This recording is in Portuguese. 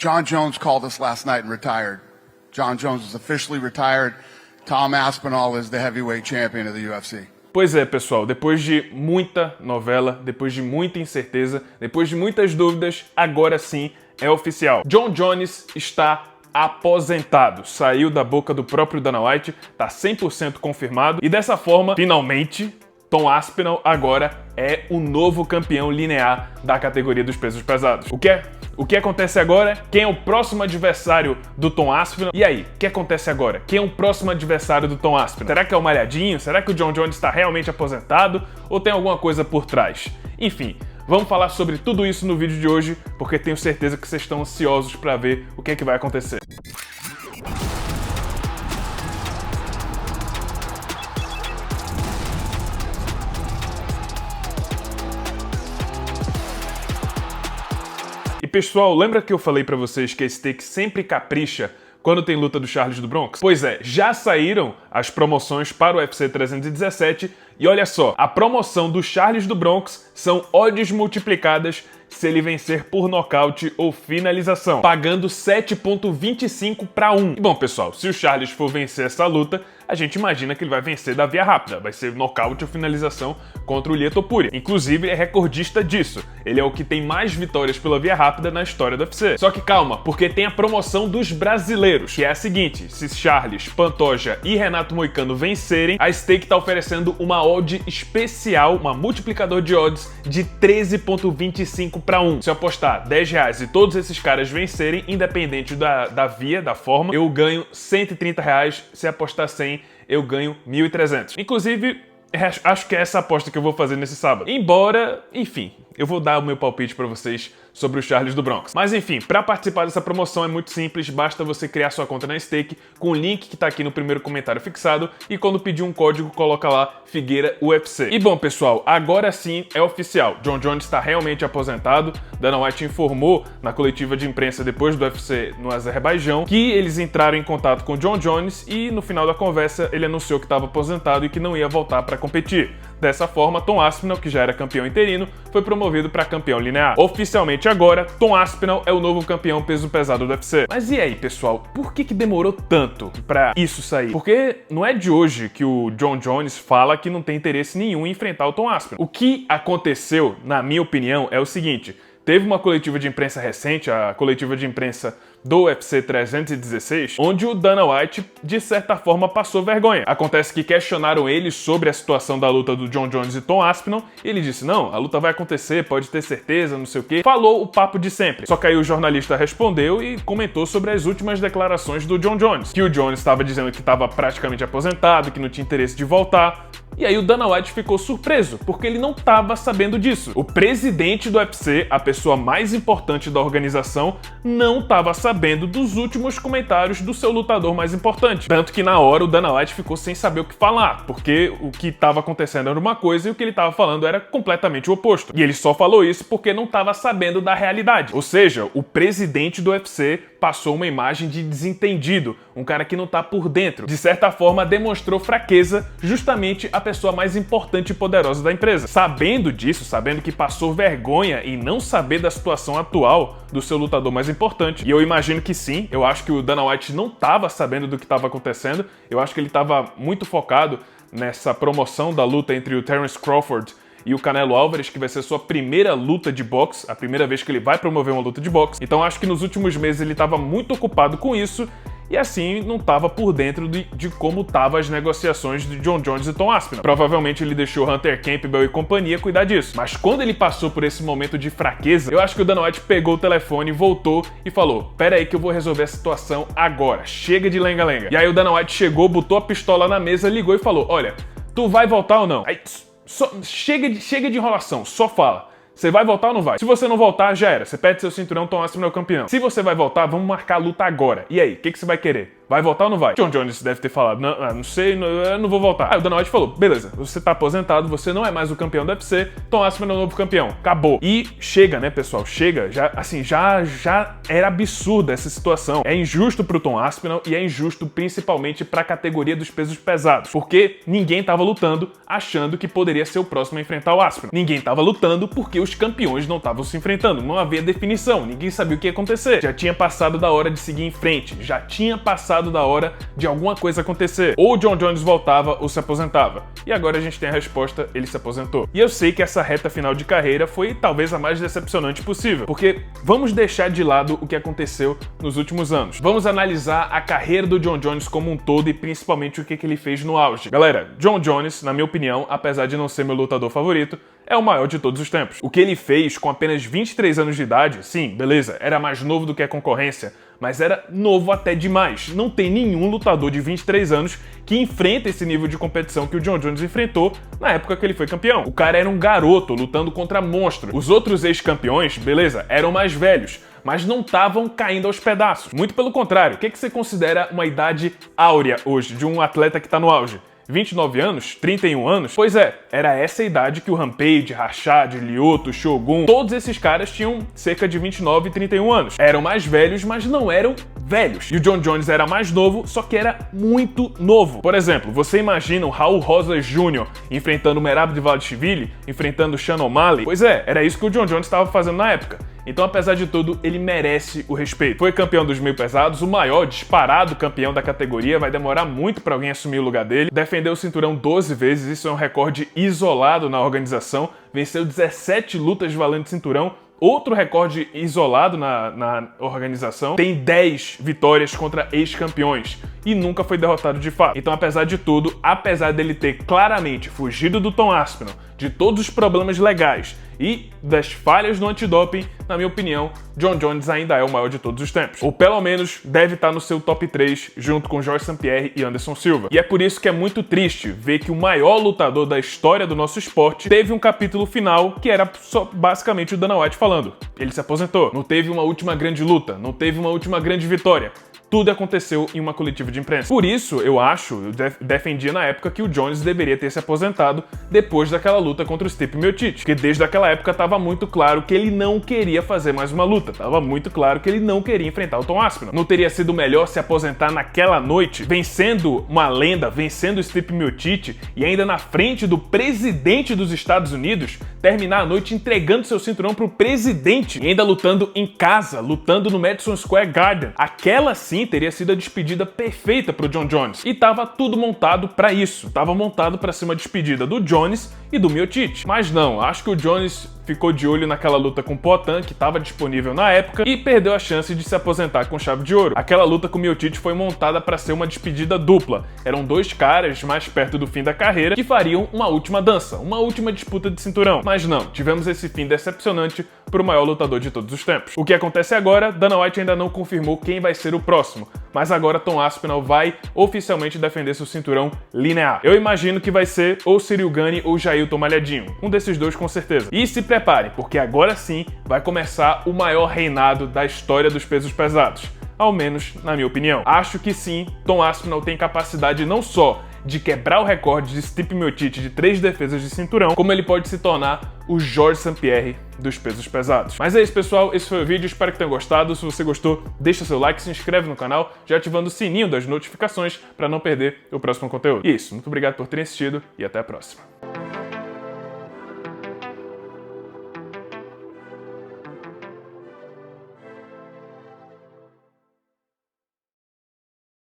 John Jones called us last night and retired. John Jones is officially retired. Tom Aspinall is the heavyweight champion of the UFC. Pois é, pessoal, depois de muita novela, depois de muita incerteza, depois de muitas dúvidas, agora sim é oficial. John Jones está aposentado. Saiu da boca do próprio Dana White, tá 100% confirmado. E dessa forma, finalmente, Tom Aspinall agora é o novo campeão linear da categoria dos pesos pesados. O que acontece agora? Quem é o próximo adversário do Tom Aspinall? E aí, o que acontece agora? Quem é o próximo adversário do Tom Aspinall? Será que é o Malhadinho? Será que o John Jones está realmente aposentado? Ou tem alguma coisa por trás? Enfim, vamos falar sobre tudo isso no vídeo de hoje, porque tenho certeza que vocês estão ansiosos para ver o que é que vai acontecer. E pessoal, lembra que eu falei pra vocês que a Stake sempre capricha quando tem luta do Charles do Bronx? Pois é, já saíram as promoções para o UFC 317 e olha só, a promoção do Charles do Bronx são odds multiplicadas se ele vencer por nocaute ou finalização, pagando 7,25 para 1. E bom, pessoal, se o Charles for vencer essa luta, a gente imagina que ele vai vencer da via rápida, vai ser nocaute ou finalização contra o Ilia Topuria. Inclusive, ele é recordista disso. Ele é o que tem mais vitórias pela via rápida na história do UFC. Só que calma, porque tem a promoção dos brasileiros, que é a seguinte: se Charles, Pantoja e Renato Moicano vencerem, a Stake tá oferecendo uma odd especial, uma multiplicador de odds de 13,25 para 1. Se eu apostar R$10 e todos esses caras vencerem, independente da via, da forma, eu ganho R$130. Se apostar 100, eu ganho 1.300. Inclusive, acho que é essa aposta que eu vou fazer nesse sábado. Embora, enfim, eu vou dar o meu palpite para vocês sobre o Charles do Bronx. Mas enfim, para participar dessa promoção é muito simples, basta você criar sua conta na Stake com o link que tá aqui no primeiro comentário fixado e quando pedir um código, coloca lá Figueira UFC. E bom, pessoal, agora sim é oficial. John Jones está realmente aposentado. Dana White informou na coletiva de imprensa depois do UFC no Azerbaijão que eles entraram em contato com John Jones e no final da conversa ele anunciou que estava aposentado e que não ia voltar para competir. Dessa forma, Tom Aspinall, que já era campeão interino, foi promovido para campeão linear. Oficialmente agora, Tom Aspinall é o novo campeão peso pesado do UFC. Mas e aí, pessoal? Por que demorou tanto para isso sair? Porque não é de hoje que o John Jones fala que não tem interesse nenhum em enfrentar o Tom Aspinall. O que aconteceu, na minha opinião, é o seguinte: teve uma coletiva de imprensa recente, a coletiva de imprensa do UFC 316, onde o Dana White, de certa forma, passou vergonha. Acontece que questionaram ele sobre a situação da luta do John Jones e Tom Aspinall, e ele disse: não, a luta vai acontecer, pode ter certeza, não sei o quê. Falou o papo de sempre. Só que aí o jornalista respondeu e comentou sobre as últimas declarações do John Jones, que o Jones estava dizendo que estava praticamente aposentado, que não tinha interesse de voltar. E aí o Dana White ficou surpreso, porque ele não estava sabendo disso. O presidente do UFC, a pessoa mais importante da organização, não estava sabendo dos últimos comentários do seu lutador mais importante. Tanto que na hora o Dana White ficou sem saber o que falar, porque o que estava acontecendo era uma coisa e o que ele estava falando era completamente o oposto. E ele só falou isso porque não estava sabendo da realidade. Ou seja, o presidente do UFC passou uma imagem de desentendido, um cara que não tá por dentro. De certa forma, demonstrou fraqueza justamente a pessoa mais importante e poderosa da empresa. Sabendo disso, sabendo que passou vergonha em não saber da situação atual do seu lutador mais importante, e eu imagino que sim, eu acho que o Dana White não estava sabendo do que estava acontecendo, eu acho que ele estava muito focado nessa promoção da luta entre o Terence Crawford e o Canelo Álvares, que vai ser sua primeira luta de boxe, a primeira vez que ele vai promover uma luta de boxe. Então acho que nos últimos meses ele estava muito ocupado com isso e assim não estava por dentro de como estavam as negociações de John Jones e Tom Aspinall. Provavelmente ele deixou Hunter Campbell e companhia cuidar disso. Mas quando ele passou por esse momento de fraqueza, eu acho que o Dana White pegou o telefone, voltou e falou: pera aí que eu vou resolver a situação agora, chega de lenga-lenga. E aí o Dana White chegou, botou a pistola na mesa, ligou e falou: olha, tu vai voltar ou não? Aí, chega de enrolação, só fala. Você vai voltar ou não vai? Se você não voltar, já era. Você perde seu cinturão, Tom Aspinall é o campeão. Se você vai voltar, vamos marcar a luta agora. E aí, o que você vai querer? Vai voltar ou não vai? John Jones deve ter falado, não sei, eu não vou voltar. Aí o Dana White falou, beleza, você tá aposentado, você não é mais o campeão do UFC, Tom Aspinall é o novo campeão. Acabou. E chega, né, pessoal? Chega. Já era absurda essa situação. É injusto pro Tom Aspinall e é injusto principalmente pra categoria dos pesos pesados, porque ninguém tava lutando achando que poderia ser o próximo a enfrentar o Aspinall. Ninguém tava lutando porque os campeões não estavam se enfrentando. Não havia definição, ninguém sabia o que ia acontecer. Já tinha passado da hora de seguir em frente, já tinha passado da hora de alguma coisa acontecer. Ou o John Jones voltava ou se aposentava. E agora a gente tem a resposta, ele se aposentou. E eu sei que essa reta final de carreira foi talvez a mais decepcionante possível, porque vamos deixar de lado o que aconteceu nos últimos anos. Vamos analisar a carreira do John Jones como um todo e principalmente o que ele fez no auge. Galera, John Jones, na minha opinião, apesar de não ser meu lutador favorito, é o maior de todos os tempos. O que ele fez com apenas 23 anos de idade, sim, beleza, era mais novo do que a concorrência, mas era novo até demais. Não tem nenhum lutador de 23 anos que enfrenta esse nível de competição que o John Jones enfrentou na época que ele foi campeão. O cara era um garoto lutando contra monstros. Os outros ex-campeões, beleza, eram mais velhos, mas não estavam caindo aos pedaços. Muito pelo contrário. O que você considera uma idade áurea hoje de um atleta que está no auge? 29 anos? 31 anos? Pois é, era essa a idade que o Rampage, Rashad, Lyoto, Shogun, todos esses caras tinham cerca de 29 e 31 anos. Eram mais velhos, mas não eram velhos. E o John Jones era mais novo, só que era muito novo. Por exemplo, você imagina o Raul Rosas Jr. enfrentando o Merab Dvalishvili, enfrentando o Sean O'Malley? Pois é, era isso que o John Jones estava fazendo na época. Então, apesar de tudo, ele merece o respeito. Foi campeão dos meio pesados, o maior disparado campeão da categoria, vai demorar muito para alguém assumir o lugar dele. Defendeu o cinturão 12 vezes, isso é um recorde isolado na organização. Venceu 17 lutas valendo cinturão, outro recorde isolado na organização. Tem 10 vitórias contra ex-campeões e nunca foi derrotado de fato. Então, apesar de tudo, apesar dele ter claramente fugido do Tom Aspinall, de todos os problemas legais e das falhas no antidoping, na minha opinião, John Jones ainda é o maior de todos os tempos. Ou pelo menos deve estar no seu top 3 junto com Georges St-Pierre e Anderson Silva. E é por isso que é muito triste ver que o maior lutador da história do nosso esporte teve um capítulo final que era só basicamente o Dana White falando. Ele se aposentou, não teve uma última grande luta, não teve uma última grande vitória. Tudo aconteceu em uma coletiva de imprensa. Por isso, eu defendia na época que o Jones deveria ter se aposentado depois daquela luta contra o Stipe Miocic, porque desde aquela época estava muito claro que ele não queria fazer mais uma luta, estava muito claro que ele não queria enfrentar o Tom Aspinall. Não teria sido melhor se aposentar naquela noite, vencendo uma lenda, vencendo o Stipe Miocic e ainda na frente do presidente dos Estados Unidos, terminar a noite entregando seu cinturão pro presidente e ainda lutando em casa, lutando no Madison Square Garden. Aquela sim teria sido a despedida perfeita pro John Jones. E tava tudo montado pra isso. Tava montado pra ser uma despedida do Jones e do Miocic. Mas não, acho que o Jones ficou de olho naquela luta com o Poatan, que estava disponível na época, e perdeu a chance de se aposentar com chave de ouro. Aquela luta com o Miocic foi montada para ser uma despedida dupla. Eram dois caras mais perto do fim da carreira que fariam uma última dança, uma última disputa de cinturão. Mas não, tivemos esse fim decepcionante para o maior lutador de todos os tempos. O que acontece agora, Dana White ainda não confirmou quem vai ser o próximo, mas agora Tom Aspinall vai oficialmente defender seu cinturão linear. Eu imagino que vai ser ou Ciryl Gane ou Jailton Malhadinho, um desses dois com certeza. E se preparem, porque agora sim vai começar o maior reinado da história dos pesos pesados. Ao menos na minha opinião. Acho que sim, Tom Aspinall tem capacidade não só de quebrar o recorde de Stipe Miocic de 3 defesas de cinturão, como ele pode se tornar o Georges St-Pierre dos pesos pesados. Mas é isso, pessoal, esse foi o vídeo, espero que tenham gostado. Se você gostou, deixa seu like, se inscreve no canal, já ativando o sininho das notificações para não perder o próximo conteúdo. E é isso, muito obrigado por terem assistido e até a próxima.